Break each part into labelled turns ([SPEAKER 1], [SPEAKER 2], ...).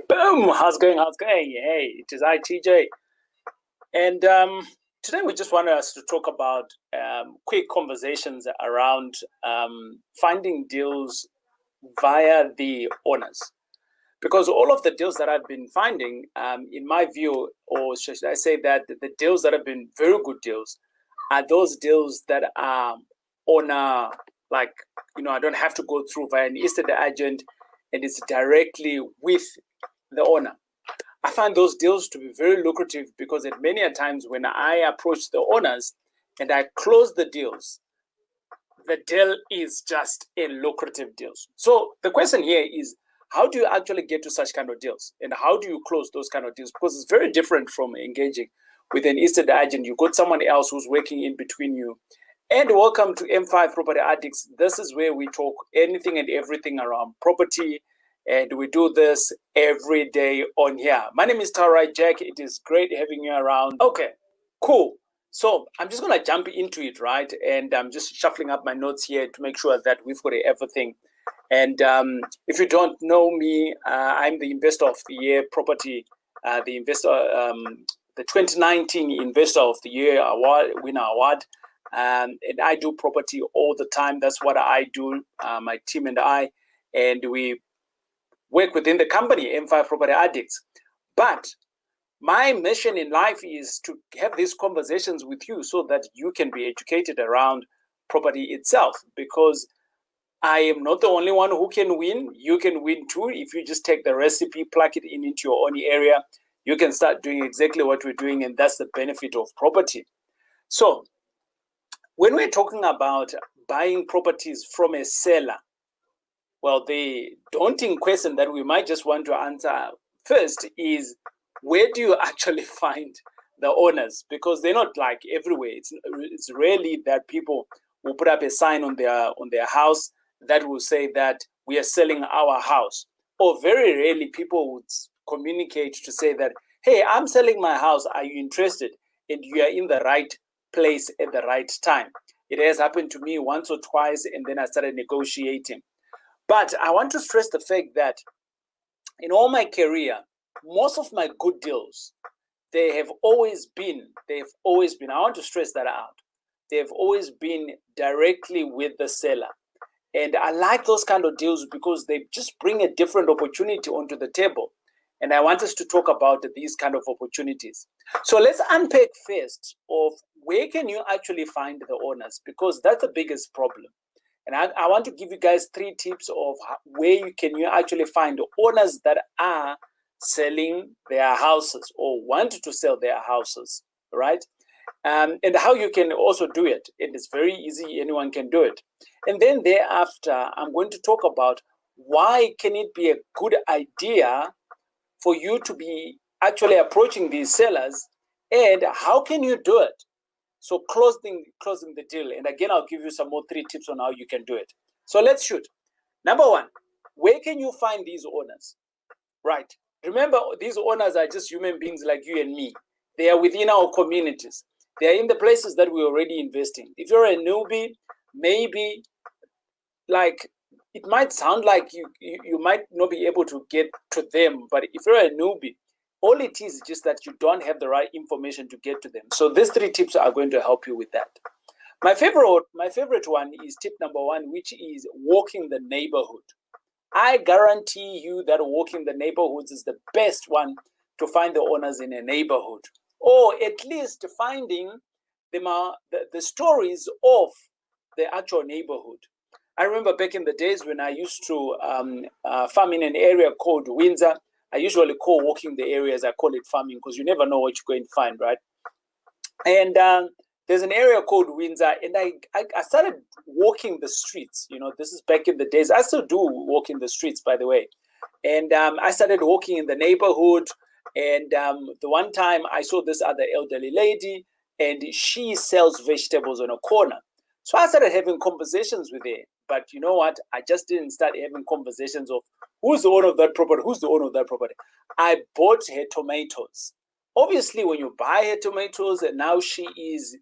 [SPEAKER 1] Boom! How's it going? How's it going? Hey, it is I, TJ. And today we just want us to talk about quick conversations around finding deals via the owners. Because all of the deals that I've been finding, in my view, or should I say that the deals that have been very good deals are those deals that are owner, like, I don't have to go through via an estate agent, and it's directly with the owner. I find those deals to be very lucrative because at many a times when I approach the owners and I close the deals, the deal is just a lucrative deal. So the question here is, how do you actually get to such kind of deals? And how do you close those kind of deals? Because it's very different from engaging with an estate agent. You got someone else who's working in between you. And welcome to M5 Property Addicts. This is where we talk anything and everything around property. And we do this every day on here. My name is Taurai Jack. It is great having you around. Okay, cool. So I'm just going to jump into it, right? And I'm just shuffling up my notes here to make sure that we've got everything. And if you don't know me, I'm the Investor of the Year Property, the 2019 Investor of the Year Award, winner award. And I do property all the time. That's what I do, my team and I. And we work within the company, M5 Property Addicts. But my mission in life is to have these conversations with you so that you can be educated around property itself, because I am not the only one who can win. You can win too. If you just take the recipe, plug it into your own area, you can start doing exactly what we're doing, and that's the benefit of property. So when we're talking about buying properties from a seller, well, the daunting question that we might just want to answer first is, where do you actually find the owners? Because they're not like everywhere. It's rarely that people will put up a sign on their house that will say that we are selling our house. Or very rarely people would communicate to say that, hey, I'm selling my house. Are you interested? And you are in the right place at the right time. It has happened to me once or twice, and then I started negotiating. But I want to stress the fact that in all my career, most of my good deals, they have always been, I want to stress that out. They've always been directly with the seller. And I like those kind of deals because they just bring a different opportunity onto the table. And I want us to talk about these kind of opportunities. So let's unpack first of where can you actually find the owners, because that's the biggest problem. And I want to give you guys 3 tips of where you can actually find owners that are selling their houses or want to sell their houses, right? And how you can also do it. It is very easy. Anyone can do it. And then thereafter, I'm going to talk about why can it be a good idea for you to be actually approaching these sellers, and how can you do it? So closing the deal. And again, I'll give you some more 3 tips on how you can do it. So let's shoot. Number 1, where can you find these owners? Right. Remember, these owners are just human beings like you and me. They are within our communities. They are in the places that we're already investing. If you're a newbie, maybe like it might sound like you might not be able to get to them. But if you're a newbie, all it is just that you don't have the right information to get to them. So these 3 tips are going to help you with that. My favorite one is tip number 1, which is walking the neighborhood. I guarantee you that walking the neighborhoods is the best one to find the owners in a neighborhood, or at least finding the stories of the actual neighborhood. I remember back in the days when I used to farm in an area called Windsor. I usually call walking the areas, I call it farming, because you never know what you're going to find, right? And there's an area called Windsor, and I started walking the streets. This is back in the days. I still do walk in the streets, by the way. And I started walking in the neighborhood, and the one time I saw this other elderly lady, and she sells vegetables on a corner. So I started having conversations with her. But you know what? I just didn't start having conversations of who's the owner of that property, who's the owner of that property. I bought her tomatoes. Obviously, when you buy her tomatoes, and now she's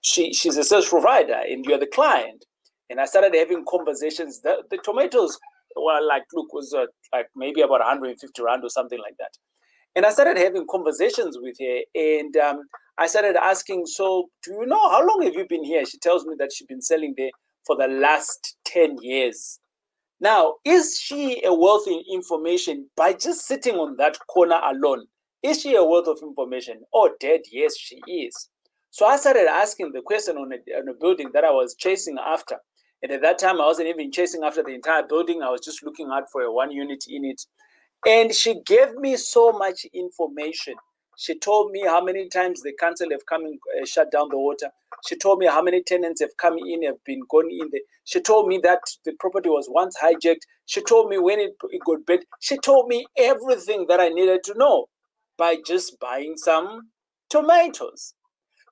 [SPEAKER 1] a sales provider and you're the client. And I started having conversations. The tomatoes well, like, look, was like maybe about 150 rand or something like that. And I started having conversations with her, and I started asking, so do you know, how long have you been here? She tells me that she's been selling there for the last 10 years. Now, is she a wealth in information by just sitting on that corner alone? Is she a wealth of information? Oh, Dad, yes, she is. So I started asking the question on a building that I was chasing after. And at that time, I wasn't even chasing after the entire building. I was just looking out for a one unit in it. And she gave me so much information. She told me how many times the council have come and shut down the water. She told me how many tenants have come in, have been gone in there. She told me that the property was once hijacked. She told me when it got built. She told me everything that I needed to know by just buying some tomatoes.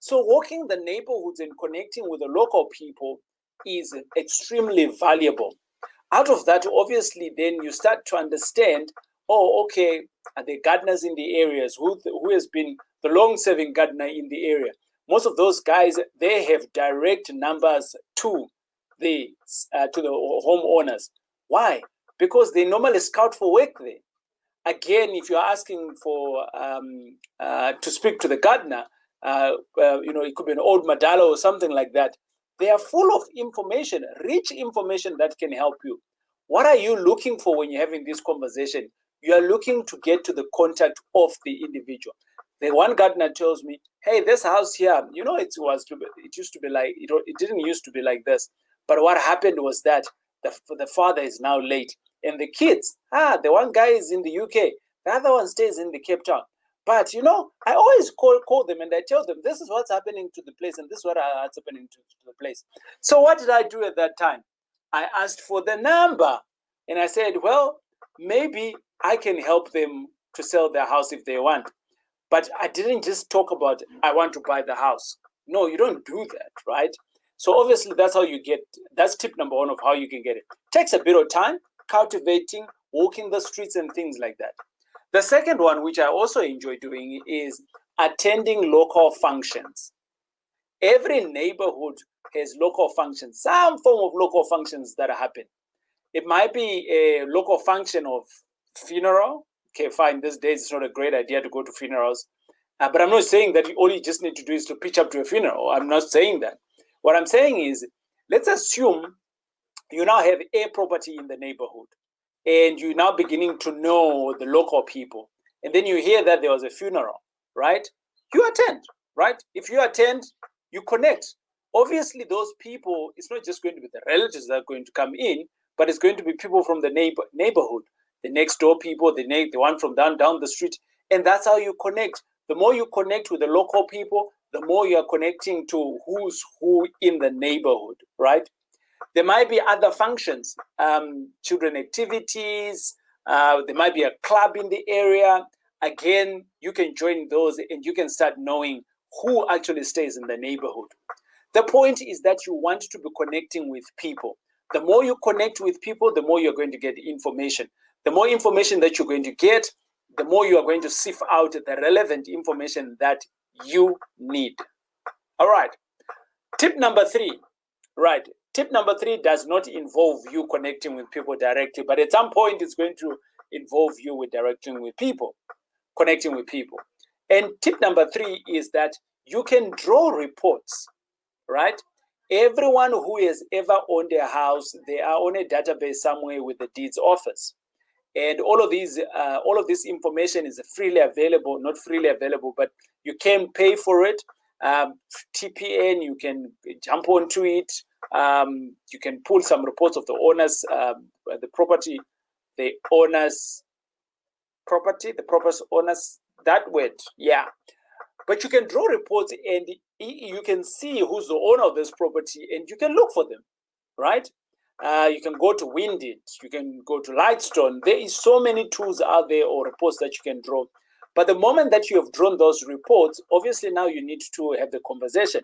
[SPEAKER 1] So walking the neighborhoods and connecting with the local people is extremely valuable. Out of that, obviously, then you start to understand, oh, okay, are there gardeners in the areas? Who has been the long-serving gardener in the area? Most of those guys, they have direct numbers to the homeowners. Why? Because they normally scout for work there. Again, if you're asking for to speak to the gardener, it could be an old Madala or something like that. They are full of information, rich information that can help you. What are you looking for when you're having this conversation? You are looking to get to the contact of the individual. The one gardener tells me, hey, this house here, it used to be like, it didn't used to be like this. But what happened was that the father is now late. And the kids, the one guy is in the UK, the other one stays in the Cape Town. But I always call them and I tell them this is what's happening to the place and this is what's happening to the place. So what did I do at that time? I asked for the number and I said, well, maybe I can help them to sell their house if they want. But I didn't just talk about I want to buy the house. No, you don't do that, right? So obviously that's tip number one of how you can get it. Takes a bit of time, cultivating, walking the streets and things like that. The second one, which I also enjoy doing, is attending local functions. Every neighborhood has local functions, some form of local functions that happen. It might be a local function of funeral. Okay, fine, these days it's not a great idea to go to funerals. But I'm not saying that all you just need to do is to pitch up to a funeral. I'm not saying that. What I'm saying is, let's assume you now have a property in the neighborhood and you're now beginning to know the local people. And then you hear that there was a funeral, right? You attend, right? If you attend, you connect. Obviously, those people, it's not just going to be the relatives that are going to come in, but it's going to be people from the neighborhood, the next door people, the one from down the street. And that's how you connect. The more you connect with the local people, the more you are connecting to who's who in the neighborhood, right? There might be other functions, children activities. There might be a club in the area. Again, you can join those and you can start knowing who actually stays in the neighborhood. The point is that you want to be connecting with people. The more you connect with people, the more you're going to get information. The more information that you're going to get, the more you are going to sift out the relevant information that you need. All right. Tip number 3. Right. Tip number 3 does not involve you connecting with people directly, but at some point it's going to involve you with connecting with people. And tip number 3 is that you can draw reports, right? Everyone who has ever owned a house, they are on a database somewhere with the deeds office. And all of this information is freely available, not freely available, but you can pay for it. TPN, you can jump onto it. You can pull some reports of the owners, the property owners, that word, yeah. But you can draw reports and you can see who's the owner of this property and you can look for them, right? You can go to Windit, you can go to Lightstone. There is so many tools out there or reports that you can draw. But the moment that you have drawn those reports, obviously now you need to have the conversation.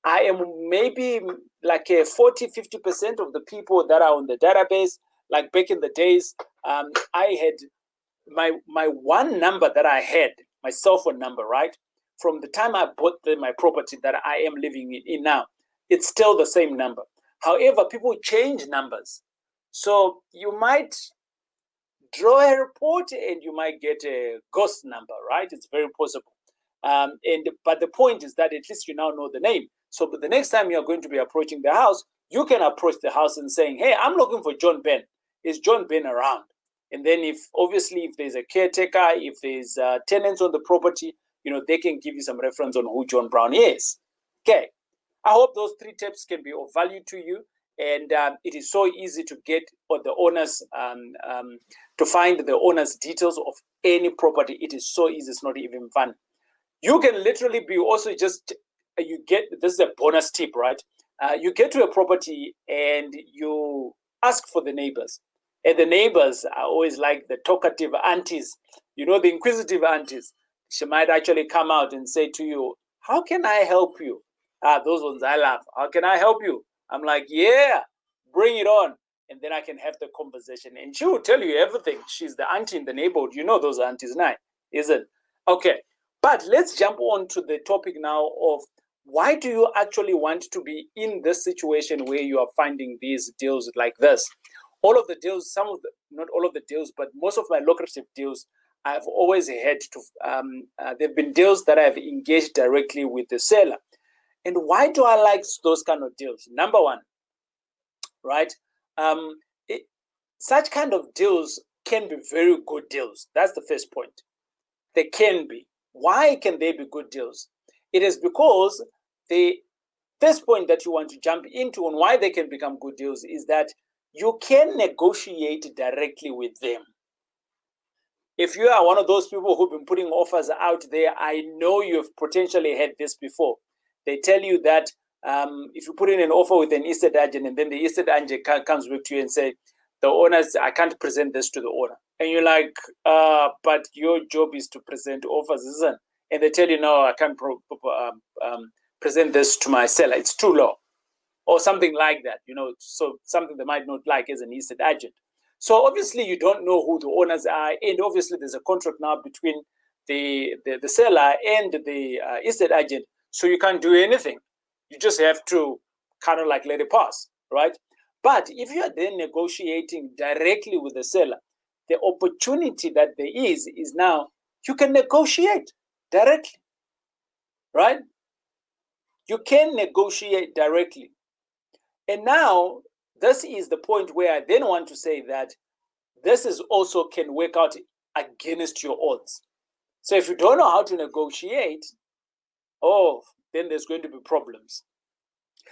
[SPEAKER 1] I am maybe like a 40-50% of the people that are on the database. Like back in the days, I had my one number that I had, my cell phone number, right? From the time I bought my property that I am living in now, it's still the same number. However, people change numbers. So you might draw a report and you might get a ghost number, right? It's very possible. But the point is that at least you now know the name. So but the next time you're going to be approaching the house, you can approach the house and saying, hey, I'm looking for John Ben. Is John Ben around? And then if there's a caretaker, if there's tenants on the property, they can give you some reference on who John Brown is. Okay. I hope those 3 tips can be of value to you. And it is so easy to get the owners, to find the owner's details of any property. It is so easy. It's not even fun. You can literally be also just, this is a bonus tip, right? You get to a property and you ask for the neighbors. And the neighbors are always like the talkative aunties, the inquisitive aunties. She might actually come out and say to you, how can I help you? Those ones I love. How can I help you? I'm like, yeah, bring it on. And then I can have the conversation. And she will tell you everything. She's the auntie in the neighborhood. You know those aunties now, isn't it? Okay. But let's jump on to the topic now of why do you actually want to be in this situation where you are finding these deals like this? All of the deals, not all of the deals, but most of my lucrative deals, I've always had to, they've been deals that I've engaged directly with the seller. And why do I like those kind of deals? Number one, right? Such kind of deals can be very good deals. That's the first point. They can be. Why can they be good deals? It is because the first point that you want to jump into on why they can become good deals is that you can negotiate directly with them. If you are one of those people who've been putting offers out there, I know you've potentially had this before. They tell you that if you put in an offer with an estate agent and then the estate agent comes back to you and say, the owners, I can't present this to the owner. And you're like, but your job is to present offers, isn't it? And they tell you, no, I can't present this to my seller. It's too low. Or something like that, so something they might not like as an estate agent. So obviously you don't know who the owners are. And obviously there's a contract now between the seller and the estate agent. So you can't do anything. You just have to kind of like let it pass, right? But if you are then negotiating directly with the seller, the opportunity that there is now you can negotiate directly, right? You can negotiate directly. And now this is the point where I then want to say that this is also can work out against your odds. So if you don't know how to negotiate, then there's going to be problems.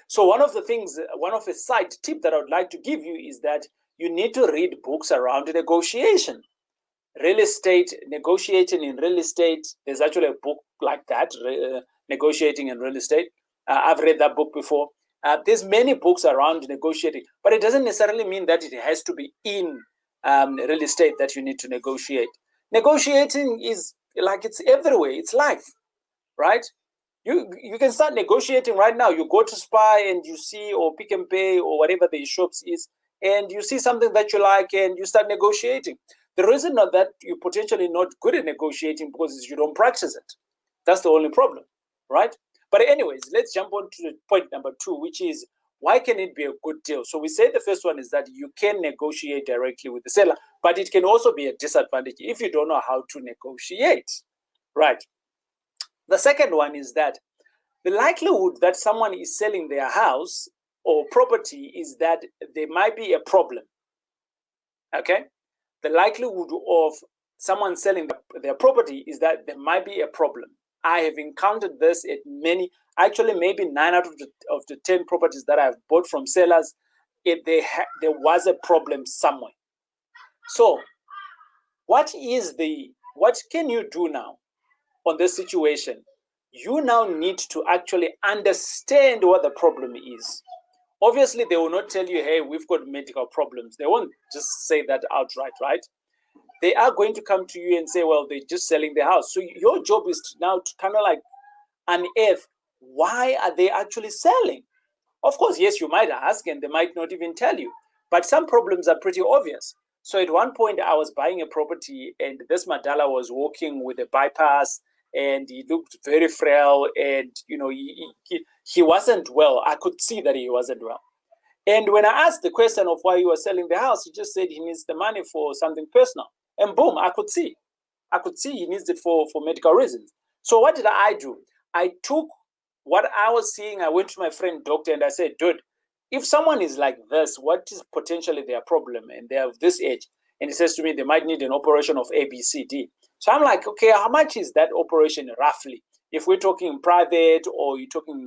[SPEAKER 1] So one of the side tip that I would like to give you is that you need to read books around negotiation. Real estate, negotiating in real estate, there's actually a book like that, Negotiating in Real Estate. I've read that book before. There's many books around negotiating, but it doesn't necessarily mean that it has to be in real estate that you need to negotiate. Negotiating is like it's everywhere. It's life, right? You can start negotiating right now. You go to Spy and you see, or Pick and Pay or whatever the shops is, and you see something that you like and you start negotiating. The reason that you're potentially not good at negotiating because you don't practice it. That's the only problem, right? But anyways, let's jump on to point number 2, which is why can it be a good deal? So we said the first one is that you can negotiate directly with the seller, but it can also be a disadvantage if you don't know how to negotiate, right? The second one is that the likelihood that someone is selling their house or property is that there might be a problem, okay? The likelihood of someone selling their property is that there might be a problem. I have encountered this at many, actually maybe 9 out of the 10 properties that I've bought from sellers, there was a problem somewhere. So what can you do now on this situation? You now need to actually understand what the problem is. Obviously, they will not tell you, hey, we've got medical problems. They won't just say that outright, right? They are going to come to you and say, well, they're just selling the house. So your job is now to kind of like unearth why are they actually selling. Of course, yes, you might ask and they might not even tell you, but some problems are pretty obvious. So at one point I was buying a property and this Madala was walking with a bypass and he looked very frail and he wasn't well. I could see that he wasn't well. And when I asked the question of why he was selling the house, he just said he needs the money for something personal. And boom, I could see he needs it for medical reasons. So what did I do? I took what I was seeing. I went to my friend doctor and I said, dude, if someone is like this, what is potentially their problem? And they're of this age. And he says to me, they might need an operation of A, B, C, D. So I'm like, okay, how much is that operation roughly? If we're talking private or you're talking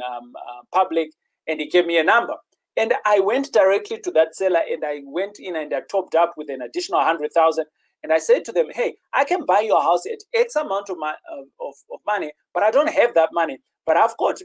[SPEAKER 1] public, and he gave me a number. And I went directly to that seller and I went in and I topped up with an additional 100,000. And I said to them, hey, I can buy your house at X amount of money, but I don't have that money. But I've got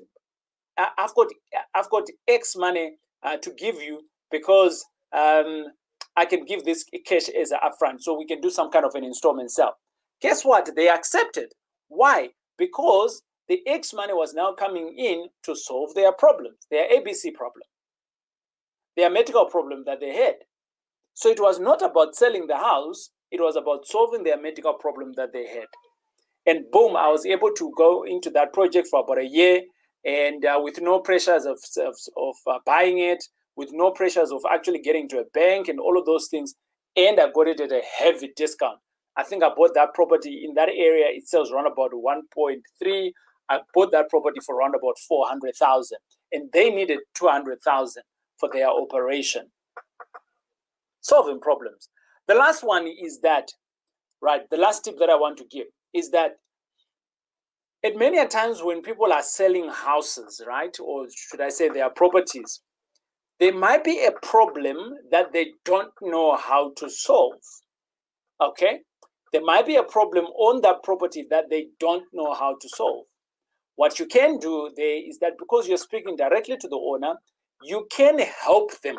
[SPEAKER 1] X money to give you because I can give this cash as an upfront, so we can do some kind of an installment sale. Guess what? They accepted. Why? Because the X money was now coming in to solve their problems, their ABC problem, their medical problem that they had. So it was not about selling the house, it was about solving their medical problem that they had. And boom, I was able to go into that project for about a year, and with no pressures of buying it, with no pressures of actually getting to a bank and all of those things. And I got it at a heavy discount. I think I bought that property in that area. It sells around about 1.3. I bought that property for around about 400,000, and they needed 200,000 for their operation. Solving problems. The last one is that, right? The last tip that I want to give is that at many a times when people are selling houses, right, or should I say their properties, there might be a problem that they don't know how to solve. Okay? There might be a problem on that property that they don't know how to solve. What you can do there is that because you're speaking directly to the owner, you can help them.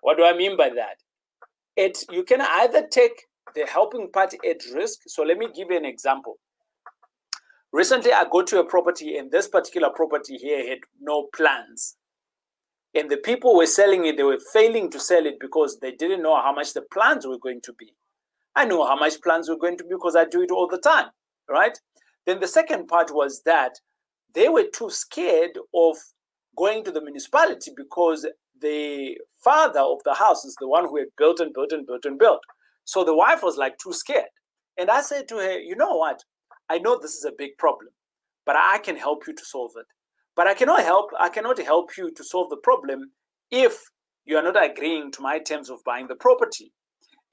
[SPEAKER 1] What do I mean by that? You can either take the helping party at risk. So let me give you an example. Recently, I go to a property, and this particular property here had no plans. And the people were selling it, they were failing to sell it because they didn't know how much the plans were going to be. I know how much plans were going to be because I do it all the time, right? Then the second part was that they were too scared of going to the municipality because the father of the house is the one who had built and built and built and built. So the wife was like too scared. And I said to her, you know what? I know this is a big problem, but I can help you to solve it. But I cannot help you to solve the problem if you are not agreeing to my terms of buying the property.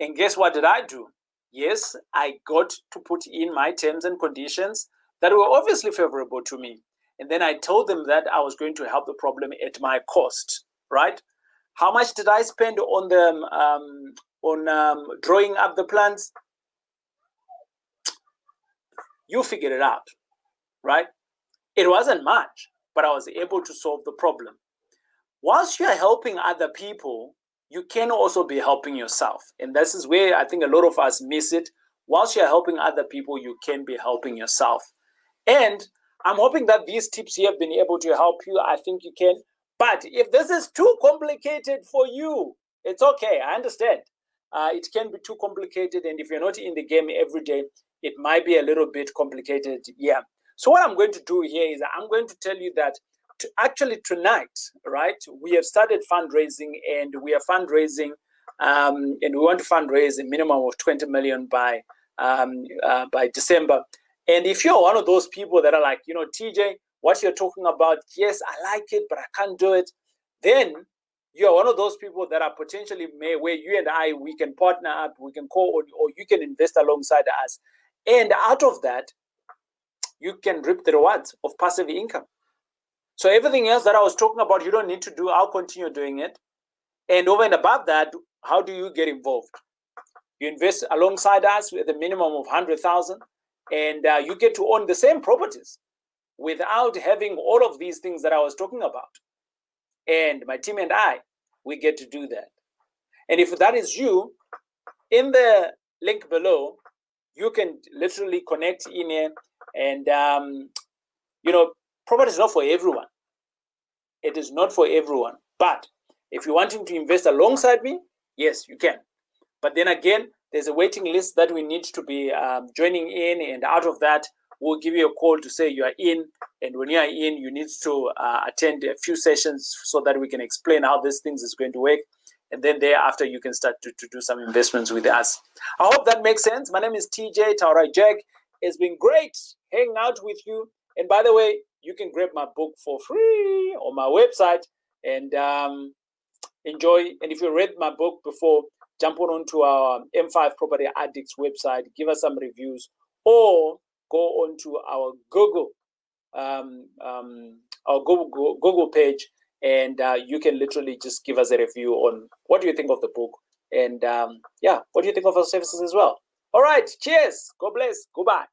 [SPEAKER 1] And guess what did I do? Yes, I got to put in my terms and conditions that were obviously favorable to me. And then I told them that I was going to help the problem at my cost, right? How much did I spend on drawing up the plans? You figured it out, right? It wasn't much, but I was able to solve the problem. Whilst you're helping other people, you can also be helping yourself. And this is where I think a lot of us miss it. Whilst you're helping other people, you can be helping yourself. And I'm hoping that these tips here have been able to help you. I think you can. But if this is too complicated for you, it's okay. I understand. It can be too complicated. And if you're not in the game every day, it might be a little bit complicated. Yeah. So what I'm going to do here is I'm going to tell you that actually tonight, right, we have started fundraising, and we are fundraising, and we want to fundraise a minimum of 20 million by December. And if you're one of those people that are like, you know, TJ, what you're talking about, yes, I like it, but I can't do it, then you're one of those people that are potentially where you and I, we can partner up, we can or you can invest alongside us. And out of that, you can reap the rewards of passive income. So everything else that I was talking about, you don't need to do. I'll continue doing it. And over and above that, how do you get involved? You invest alongside us with a minimum of 100,000, and you get to own the same properties without having all of these things that I was talking about. And my team and I, we get to do that. And if that is you, in the link below, you can literally connect in here. And, you know, property is not for everyone. It is not for everyone. But if you're wanting to invest alongside me, yes, you can. But then again, there's a waiting list that we need to be joining in. And out of that, we'll give you a call to say you are in. And when you are in, you need to attend a few sessions so that we can explain how this things is going to work. And then thereafter, you can start to do some investments with us. I hope that makes sense. My name is TJ Taurai Jag. It's been great hanging out with you. And by the way, you can grab my book for free on my website and enjoy. And if you read my book before, jump onto our M5 Property Addicts website, give us some reviews, or go onto our Google page, and you can literally just give us a review on what do you think of the book, and what do you think of our services as well. All right, cheers, God bless, goodbye.